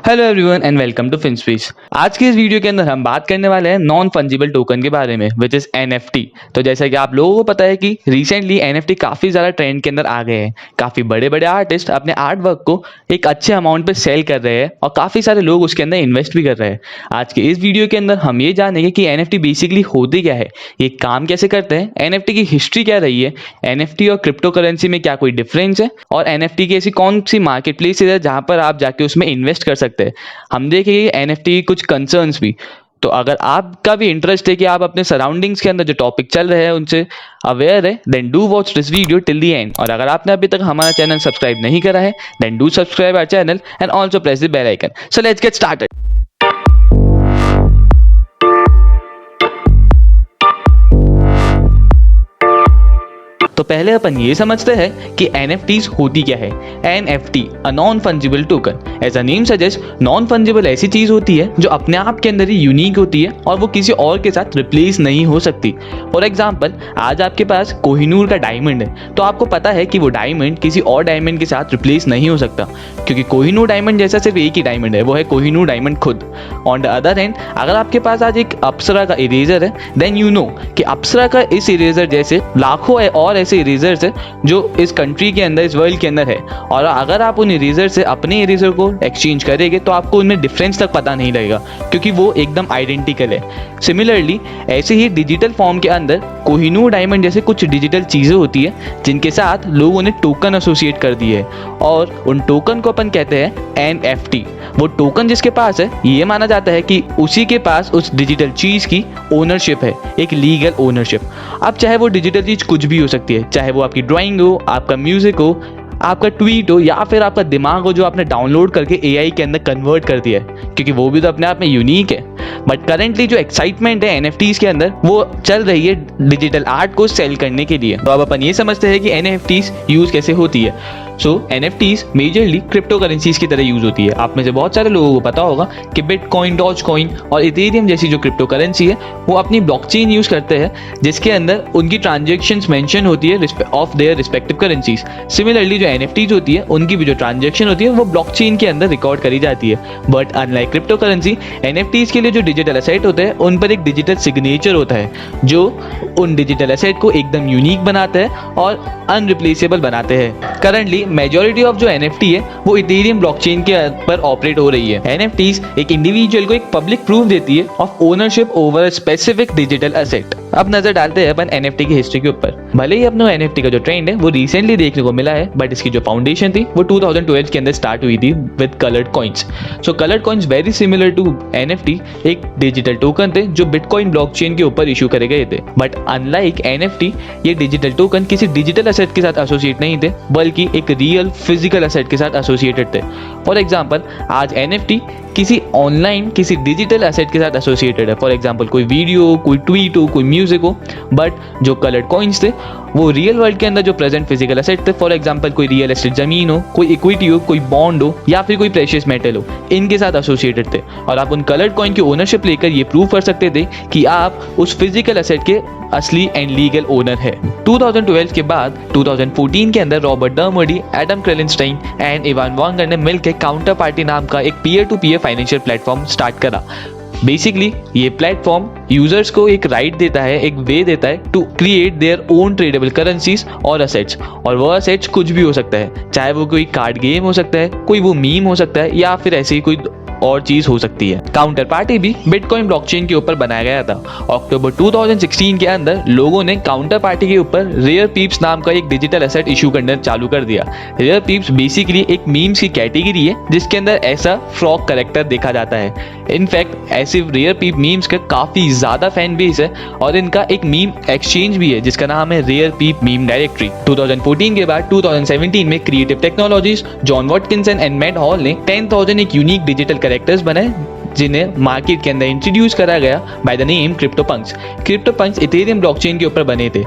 Hello everyone and welcome to Finspace. आज के इस वीडियो के अंदर हम बात करने वाले हैं नॉन फंजिबल टोकन के बारे में विच इज एनएफटी। तो जैसा कि आप लोगों को पता है कि रिसेंटली एनएफटी काफ़ी ज़्यादा ट्रेंड के अंदर आ गए हैं। काफ़ी बड़े बड़े आर्टिस्ट अपने आर्ट वर्क को एक अच्छे अमाउंट पे सेल कर रहे हैं और काफ़ी सारे लोग उसके अंदर इन्वेस्ट भी कर रहे हैं। आज के इस वीडियो के अंदर हम ये जानेंगे कि एनएफटी बेसिकली होते क्या है, ये काम कैसे करते हैं, एनएफटी की हिस्ट्री क्या रही है, एनएफटी और क्रिप्टो करेंसी में क्या कोई डिफरेंस है और एनएफटी की ऐसी कौन सी मार्केट प्लेस है जहाँ पर आप जाके उसमें इन्वेस्ट कर सकते हैं। हम देखेंगे एनएफटी की कुछ कंसर्न्स भी। तो अगर आपका भी इंटरेस्ट है कि आप अपने सराउंडिंग्स के अंदर जो टॉपिक चल रहे हैं उनसे अवेयर है, then do watch this video till the end. और अगर आपने अभी तक हमारा चैनल सब्सक्राइब नहीं करा है then do subscribe our channel and also press the bell icon. So let's get started. तो पहले अपन ये समझते हैं कि NFTs होती क्या है। NFT a non fungible token. As a name suggest, non fungible ऐसी चीज होती है जो अपने आप के अंदर ही यूनिक होती है और वो किसी और के साथ रिप्लेस नहीं हो सकती। फॉर एग्जाम्पल, आज आपके पास कोहिनूर का डायमंड है तो आपको पता है कि वो डायमंड किसी और डायमंड के साथ रिप्लेस नहीं हो सकता, क्योंकि कोहिनूर डायमंड जैसा सिर्फ एक ही डायमंड है, वो है कोहिनूर डायमंड खुद। ऑन द अदर हैंड, अगर आपके पास आज एक अप्सरा का इरेजर है देन यू नो कि अप्सरा का इस इरेजर जैसे लाखों और ऐसे इरेजर्स है जो इस कंट्री के अंदर, इस वर्ल्ड के अंदर है, और अगर आप उन इरेजर से अपने इरेजर को एक्सचेंज करेंगे तो आपको उनमें डिफरेंस तक पता नहीं लगेगा, क्योंकि वो एकदम आइडेंटिकल है। सिमिलरली ऐसे ही डिजिटल फॉर्म के अंदर कोहिनूर डायमंड जैसे कुछ डिजिटल चीज़ें होती है जिनके साथ लोगों ने टोकन एसोसिएट कर दिए है और उन टोकन को अपन कहते हैं NFT। वो टोकन जिसके पास है ये माना जाता है कि उसी के पास उस डिजिटल चीज़ की ओनरशिप है, एक लीगल ओनरशिप। अब चाहे वो डिजिटल चीज़ कुछ भी हो सकती है, चाहे वो आपकी ड्राइंग हो, आपका म्यूजिक हो, आपका ट्वीट हो या फिर आपका दिमाग हो जो आपने डाउनलोड करके AI के अंदर कन्वर्ट कर दिया है, क्योंकि वो भी तो अपने आप में यूनिक है। बट करेंटली जो एक्साइटमेंट है NFTs के अंदर वो चल रही है डिजिटल आर्ट को सेल करने के लिए। तो अब अपन ये समझते हैं कि NFTs यूज़ कैसे होती है। सो NFTs मेजरली क्रिप्टो करेंसीज की तरह यूज़ होती है। आप में से बहुत सारे लोगों को पता होगा कि बिटकॉइन, डॉज कॉइन और इथेरियम जैसी जो क्रिप्टो करेंसी है वो अपनी ब्लॉकचेन यूज़ करते हैं जिसके अंदर उनकी ट्रांजेक्शन्स मेंशन होती है of their respective currencies. Similarly जो NFTs होती है उनकी भी जो ट्रांजेक्शन होती है वो ब्लॉकचेन के अंदर रिकॉर्ड करी जाती है। But unlike crypto currency, NFTs के लिए जो डिजिटल एसेट होते हैं उन पर एक डिजिटल सिग्नेचर होता है जो उन डिजिटल एसेट को एकदम यूनिक बनाता है और अनरिप्लेसेबल बनाते हैं। करंटली मेजॉरिटी ऑफ जो NFT है वो इथेरियम ब्लॉकचेन के पर ऑपरेट हो रही है। NFTs एक इंडिविजुअल को एक पब्लिक प्रूफ देती है of ownership over a specific digital asset. अब नजर डालते हैं अपन NFT की हिस्ट्री के ऊपर। भले ही अपने NFT का जो ट्रेंड है वो रिसेंटली देखने को मिला है, बट इसकी जो फाउंडेशन थी वो 2012 के अंदर स्टार्ट हुई थी with coloured coins. So coloured coins very similar to NFT एक डिजिटल टोकन थे जो बिटकॉइन ब्लॉकचेन के ऊपर इशू करे गए थे। बट अनलाइक NFT ये डिजिटल टोकन किसी डिजिटल एसेट के साथ एसोसिएट नहीं थे, बल्कि एक रियल फिजिकल एसेट के साथ एसोसिएटेड थे। फॉर एग्जाम्पल, आज NFT किसी ऑनलाइन किसी डिजिटल एसेट के साथ एसोसिएटेड है। फॉर एग्जाम्पल, कोई वीडियो, कोई ट्वीट हो, कोई म्यूजिक हो, बट जो कलर्ड कॉइन्स थे वो रियल वर्ल्ड के अंदर जो प्रेजेंट फिजिकल एसेट थे। फॉर एग्जाम्पल, कोई रियल एस्टेट जमीन हो, कोई इक्विटी हो, कोई बॉन्ड हो या फिर कोई प्रेशियस मेटल हो, इनके साथ एसोसिएटेड थे और आप उन कलर्ड कॉइन की ओनरशिप लेकर ये प्रूव कर सकते थे कि आप उस फिजिकल एसेट के असली एंड लीगल ओनर है। 2012 के बाद 2014 के अंदर Robert Dermody, Adam Krellenstein and Evan वॉन्गर ने मिलकर काउंटर पार्टी नाम का एक peer to peer financial platform start करा। बेसिकली ये प्लेटफॉर्म यूजर्स को एक राइट देता है, एक वे देता है to create their own tradeable currencies और असेट्स। और वो असेट्स कुछ भी हो सकता है, चाहे वो कोई कार्ड गेम हो सकता है, कोई वो मीम हो सकता है या फिर ऐसी कोई और चीज हो सकती है। काउंटर पार्टी भी बिटकॉइन ब्लॉकचेन के ऊपर बनाया गया था। अक्टूबर 2016 के अंदर लोगों ने काउंटर पार्टी के ऊपर रेयर पीप्स नाम का एक डिजिटल एसेट इशू करना चालू कर दिया। रेयर पीप्स बेसिकली एक मीम्स की कैटेगरी है जिसके अंदर ऐसा फ्रॉग कैरेक्टर देखा जाता है। इनफैक्ट ऐसे रेयर पीप मीम्स का काफी ज्यादा फैन बेस है और इनका एक मीम एक्सचेंज भी है जिसका नाम है रेयर पीप मीम डायरेक्टरी। 2014 के बाद 2017 में creative technologies, John Watkinson and Matt Hall ने 10,000 एक यूनिक डिजिटल कैरेक्टर्स बनाए जिन्हें मार्केट के अंदर इंट्रोड्यूस करा गया by the name CryptoPunks. CryptoPunks Ethereum blockchain के ऊपर बने थे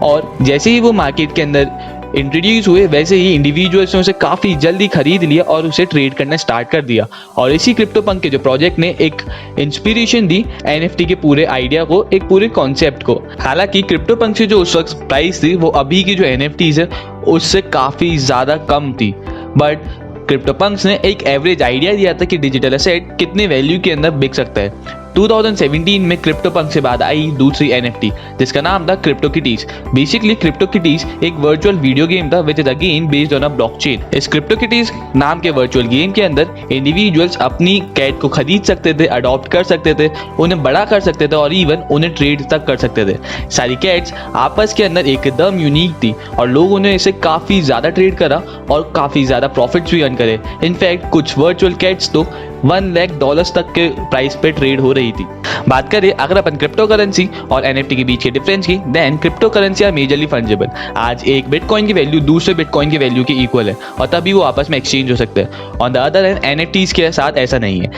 और जैसे ही वो मार्केट के अंदर इंट्रोड्यूस हुए वैसे ही इंडिविजुअल्स ने उसे काफ़ी जल्दी खरीद लिया और उसे ट्रेड करना स्टार्ट कर दिया। और इसी क्रिप्टोपंक के जो प्रोजेक्ट ने एक इंस्पिरेशन दी NFT के पूरे आइडिया को, एक पूरे कॉन्सेप्ट को। हालांकि क्रिप्टोपंक से जो उस वक्त प्राइस थी वो अभी की जो NFTs है उससे काफ़ी ज़्यादा कम थी, बट CryptoPunks ने एक एवरेज आइडिया दिया था कि डिजिटल एसेट कितने वैल्यू के अंदर बिक सकता है। 2017 में CryptoPunks से बाद आई दूसरी NFT जिसका नाम था CryptoKitties। बेसिकली CryptoKitties एक वर्चुअल वीडियो गेम था which is again based on a blockchain. इस CryptoKitties नाम के वर्चुअल गेम के अंदर इंडिविजुअल्स अपनी कैट को खरीद सकते थे, अडॉप्ट कर सकते थे, उन्हें बड़ा कर सकते थे और इवन उन्हें ट्रेड तक कर सकते थे। सारी कैट्स आपस के अंदर एकदम यूनिक थी और लोगों ने इसे काफ़ी ज़्यादा ट्रेड करा और काफ़ी ज़्यादा प्रॉफिट्स भी अर्न करे। इनफैक्ट कुछ वर्चुअल कैट्स तो $1 लाख तक के प्राइस पे ट्रेड हो रही थी। बात करें अगर अपन क्रिप्टो करेंसी और NFT के बीच के डिफरेंस की, then crypto currency are majorly fungible. आज एक बिटकॉइन की वैल्यू दूसरे बिटकॉइन की वैल्यू के इक्वल है और तभी वो आपस में एक्सचेंज हो सकते हैं। On the other hand NFTs के साथ ऐसा नहीं है।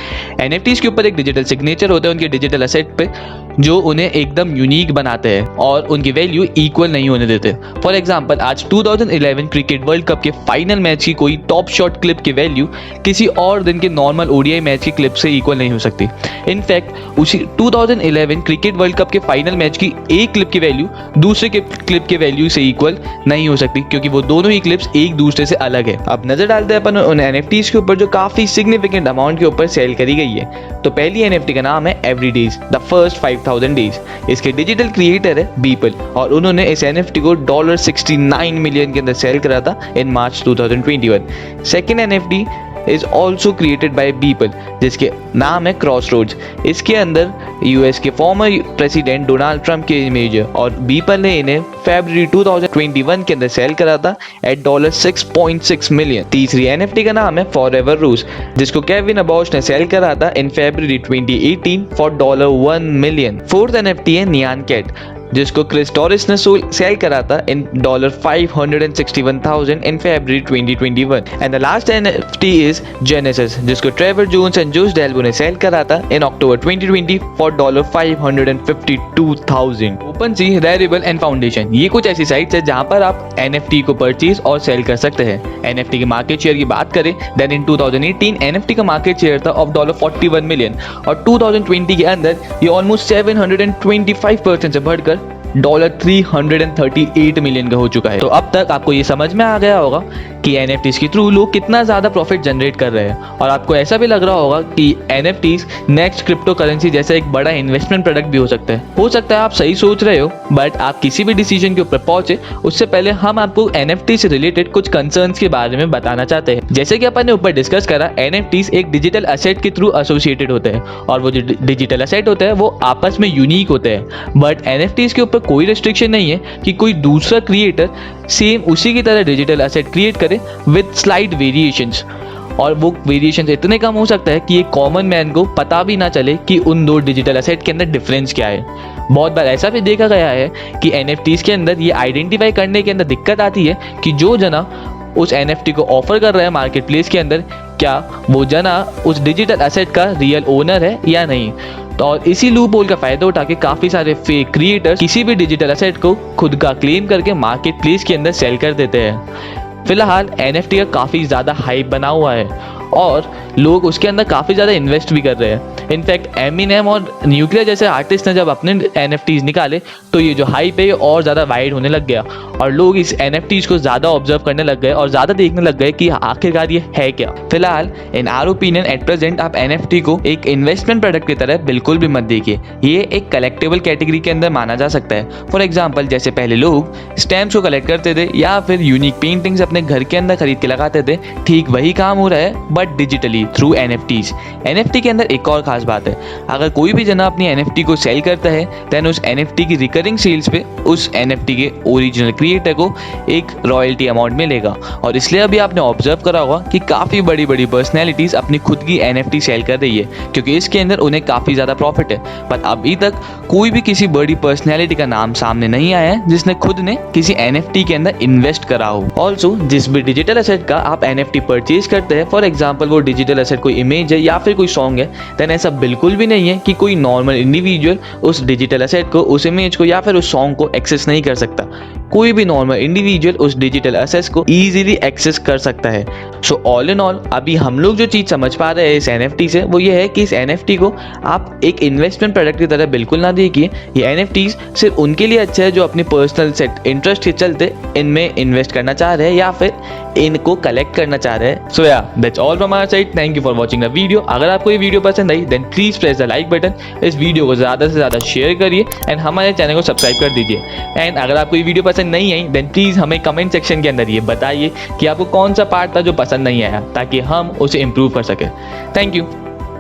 NFTs के ऊपर एक डिजिटल सिग्नेचर होता है उनके डिजिटल एसेट पे जो उन्हें एकदम यूनिक बनाते हैं और उनकी वैल्यू इक्वल नहीं होने देते। फॉर एग्जाम्पल आज 2011 क्रिकेट वर्ल्ड कप के फाइनल मैच की कोई टॉप शॉट क्लिप की वैल्यू किसी और दिन के नॉर्मल ODI मैच की क्लिप से इक्वल नहीं हो सकती। इनफैक्ट उसी 2011 क्रिकेट वर्ल्ड कप के फाइनल मैच की एक क्लिप की वैल्यू दूसरे के क्लिप के वैल्यू से इक्वल नहीं हो सकती क्योंकि वो दोनों ही क्लिप्स एक दूसरे से अलग है। अब नजर डालते हैं अपन उन NFTs के ऊपर जो काफी सिग्निफिकेंट अमाउंट के ऊपर सेल करी गई है। तो पहली NFT का नाम है एवरीडेज द फर्स्ट 5000 डेज। इसके डिजिटल क्रिएटर है बीपल और उन्होंने इस NFT को $69 मिलियन के अंदर सेल करा था in March 2021। Second NFT is also created by Beeple जिसके नाम है क्रॉसरोड्स। इसके अंदर US के फॉर्मर प्रेसिडेंट डोनाल्ड ट्रंप की इमेज है और बीपल ने इन्हें फरवरी 2021 के अंदर सेल करा था एट $6.6 मिलियन। तीसरी NFT का नाम है फॉरएवर रूस जिसको केविन अबॉश ने सेल करा था इन फरवरी 2018 फॉर $1 मिलियन। फोर्थ NFT है नियान कैट जिसको क्रिस टॉरिस ने सेल करा था इन $561,000 इन फरवरी 2021। And the last NFT is genesis जिसको ट्रेवर जोन्स एंड जोश डेल्बो ने सेल करा था इन अक्टूबर 2020 for $552,000। OpenSea, Rarible and foundation ये कुछ ऐसी साइट्स है जहां पर आप NFT को परचेज और सेल कर सकते हैं। NFT के मार्केट शेयर की बात करें देन इन 2018 NFT का मार्केट शेयर था ऑफ $41 मिलियन और 2020 के अंदर ये ऑलमोस्ट 725% से बढ़कर $338 मिलियन का हो चुका है। तो अब तक आपको ये समझ में आ गया होगा कि NFTs के थ्रू लोग कितना ज़्यादा प्रॉफिट जनरेट कर रहे हैं और आपको ऐसा भी लग रहा होगा कि NFTs नेक्स्ट क्रिप्टो करेंसी जैसा एक बड़ा इन्वेस्टमेंट प्रोडक्ट भी हो सकता है। हो सकता है आप सही सोच रहे हो बट आप किसी भी डिसीजन के ऊपर पहुंचे उससे पहले हम आपको NFT से रिलेटेड कुछ कंसर्न्स के बारे में बताना चाहते हैं। जैसे कि अपन ने ऊपर डिस्कस करा NFTs एक डिजिटल एसेट के थ्रू एसोसिएटेड होते हैं और वो जो डिजिटल एसेट होता है वो आपस में यूनिक होते हैं। बट NFTs के ऊपर कोई रिस्ट्रिक्शन नहीं है कि कोई दूसरा क्रिएटर सेम उसी की तरह डिजिटल एसेट क्रिएट करे विद स्लाइट वेरिएशंस और वो वेरिएशंस इतने कम हो सकता है कि एक कॉमन मैन को पता भी ना चले कि उन दो डिजिटल एसेट के अंदर डिफरेंस क्या है। बहुत बार ऐसा भी देखा गया है कि NFTs के अंदर ये आइडेंटिफाई करने के अंदर दिक्कत आती है कि जो जना उस NFT को ऑफर कर रहा है मार्केट प्लेस के अंदर क्या वो जना उस डिजिटल एसेट का रियल ओनर है या नहीं। तो और इसी लूप होल का फायदा उठा के काफी सारे फेक क्रिएटर्स किसी भी डिजिटल एसेट को खुद का क्लेम करके मार्केट प्लेस के अंदर सेल कर देते हैं। फिलहाल NFT का काफी ज्यादा हाइप बना हुआ है और लोग उसके अंदर काफ़ी ज़्यादा इन्वेस्ट भी कर रहे हैं। इनफैक्ट एमिनेम और न्यूक्लियर जैसे आर्टिस्ट ने जब अपने NFTs निकाले तो ये जो हाइप है और ज़्यादा वाइड होने लग गया और लोग इस NFTs को ज़्यादा ऑब्जर्व करने लग गए और ज़्यादा देखने लग गए कि आखिरकार ये है क्या। फिलहाल in our opinion at present आप NFT को एक इन्वेस्टमेंट प्रोडक्ट की तरह बिल्कुल भी मत देखिए। ये एक कलेक्टेबल कैटेगरी के अंदर माना जा सकता है। फॉर एग्जाम्पल जैसे पहले लोग स्टैम्प्स को कलेक्ट करते थे या फिर यूनिक पेंटिंग्स अपने घर के अंदर खरीद के लगाते थे, ठीक वही काम हो रहा है but digitally through NFTs। NFT के अंदर एक और खास बात है, अगर कोई भी जना अपनी NFT को सेल करता है देन उस NFT की रिकरिंग सेल्स पे उस NFT के ओरिजिनल क्रिएटर को एक रॉयल्टी अमाउंट मिलेगा। और इसलिए अभी आपने ऑब्जर्व करा होगा कि काफ़ी बड़ी बड़ी पर्सनैलिटीज़ अपनी खुद की NFT सेल कर रही है क्योंकि इसके अंदर उन्हें काफ़ी ज़्यादा प्रॉफिट है। पर अभी तक कोई भी किसी बड़ी पर्सनैलिटी का नाम सामने नहीं आया है जिसने खुद ने किसी NFT के अंदर इन्वेस्ट करा हो। ऑल्सो जिस भी डिजिटल एसेट का आप NFT परचेज करते हैं, फॉर एग्जाम्पल वो डिजिटल एसेट कोई इमेज है या फिर कोई सॉन्ग है, देन ऐसा बिल्कुल भी नहीं है कि कोई नॉर्मल इंडिविजुअल उस डिजिटल एसेट को, उस इमेज को या फिर उस सॉन्ग को एक्सेस नहीं कर सकता। कोई भी नॉर्मल इंडिविजुअल उस डिजिटल एसेट्स को इजीली एक्सेस कर सकता है। सो ऑल इन ऑल अभी हम लोग जो चीज़ समझ पा रहे हैं इस NFT से वो ये है कि इस NFT को आप एक इन्वेस्टमेंट प्रोडक्ट की तरह बिल्कुल ना देखिए। ये NFTs सिर्फ उनके लिए अच्छा है जो अपनी पर्सनल सेट इंटरेस्ट के चलते इनमें इन्वेस्ट करना चाह रहे हैं या फिर इनको कलेक्ट करना चाह रहे हैं। So yeah that's all from our side. Thank you for watching the video. अगर आपको ये वीडियो पसंद आई then please press the like button, इस वीडियो को ज़्यादा से ज़्यादा शेयर करिए एंड हमारे चैनल को सब्सक्राइब कर दीजिए। एंड अगर आपको ये वीडियो पसंद नहीं आई देन प्लीज़ हमें कमेंट सेक्शन के अंदर ये बताइए कि आपको कौन सा पार्ट था जो पसंद नहीं आया ताकि हम उसे इम्प्रूव कर सकें। Thank you.